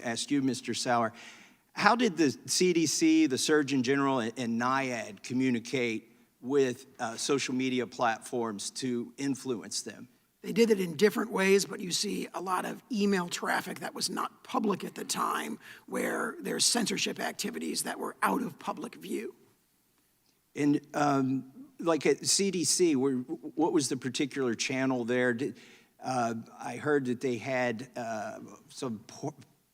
Ask you, Mr. Sauer, how did the CDC, the Surgeon General, and NIAID communicate with social media platforms to influence them? They did it in different ways, but you see a lot of email traffic that was not public at the time, where there's censorship activities that were out of public view. And like at CDC, what was the particular channel there? I heard that they had some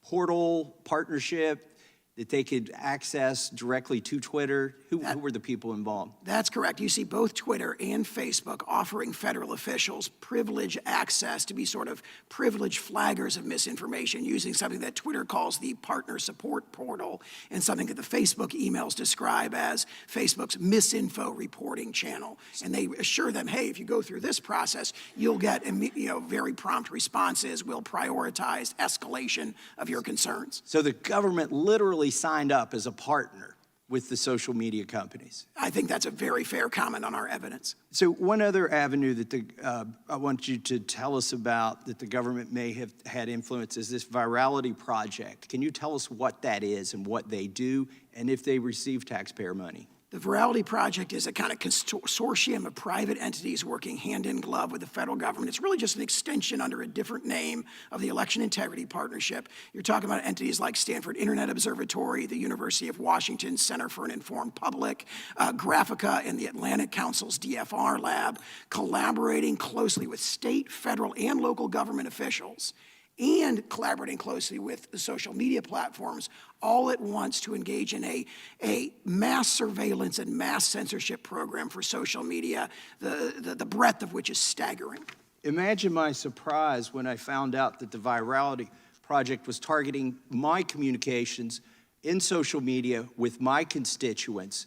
portal partnership that they could access directly to Twitter. Who were the people involved? That's correct. You see both Twitter and Facebook offering federal officials privilege access to be sort of privileged flaggers of misinformation, using something that Twitter calls the partner support portal, and something that the Facebook emails describe as Facebook's misinfo reporting channel. And they assure them, hey, if you go through this process, you'll get very prompt responses. We'll prioritize escalation of your concerns. So the government literally signed up as a partner with the social media companies. I think that's a very fair comment on our evidence. So one other avenue that I want you to tell us about that the government may have had influence is this virality project. Can you tell us what that is and what they do, and if they receive taxpayer money? The Virality Project is a kind of consortium of private entities working hand in glove with the federal government. It's really just an extension under a different name of the Election Integrity Partnership. You're talking about entities like Stanford Internet Observatory, the University of Washington Center for an Informed Public, Graphica, and the Atlantic Council's DFR lab, collaborating closely with state, federal, and local government officials, and collaborating closely with the social media platforms, all at once to engage in a mass surveillance and mass censorship program for social media, the breadth of which is staggering. Imagine my surprise when I found out that the Virality Project was targeting my communications in social media with my constituents.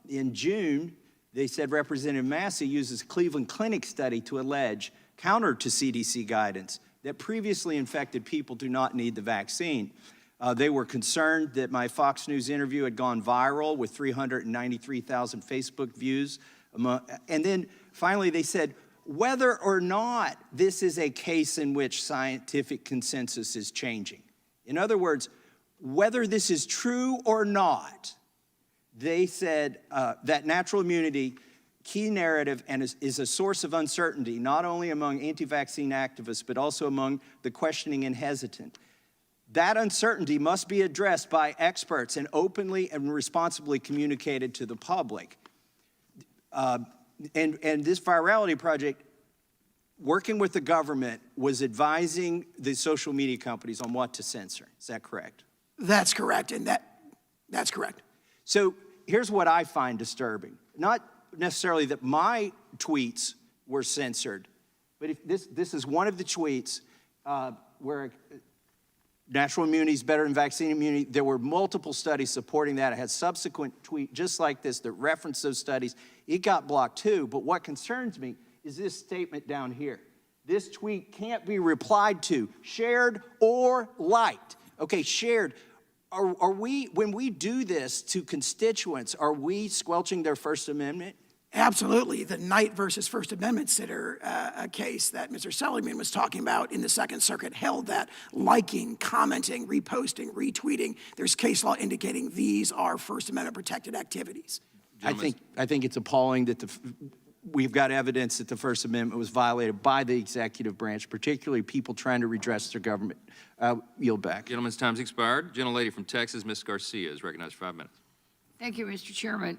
In June, they said Representative Massey uses a Cleveland Clinic study to allege, counter to CDC guidance, that previously infected people do not need the vaccine. They were concerned that my Fox News interview had gone viral with 393,000 Facebook views. And then finally they said, whether or not this is a case in which scientific consensus is changing. In other words, whether this is true or not, they said that natural immunity key narrative and is a source of uncertainty, not only among anti-vaccine activists, but also among the questioning and hesitant. That uncertainty must be addressed by experts and openly and responsibly communicated to the public. And this Virality Project, working with the government, was advising the social media companies on what to censor. Is that correct? That's correct, and that's correct. So here's what I find disturbing. Not necessarily that my tweets were censored, but if this is one of the tweets where natural immunity is better than vaccine immunity. There were multiple studies supporting that. I had subsequent tweet just like this that referenced those studies. It got blocked too, but what concerns me is this statement down here. This tweet can't be replied to, shared, or liked. Okay, shared. Are we, when we do this to constituents, are we squelching their First Amendment? Absolutely. The Knight versus First Amendment sitter, a case that Mr. Seligman was talking about in the Second Circuit, held that liking, commenting, reposting, retweeting, there's case law indicating these are First Amendment protected activities. I think it's appalling that we've got evidence that the First Amendment was violated by the executive branch, particularly people trying to redress their government. Yield back. Gentleman's time's expired. Gentlelady from Texas, Ms. Garcia, is recognized for 5 minutes. Thank you, Mr. Chairman.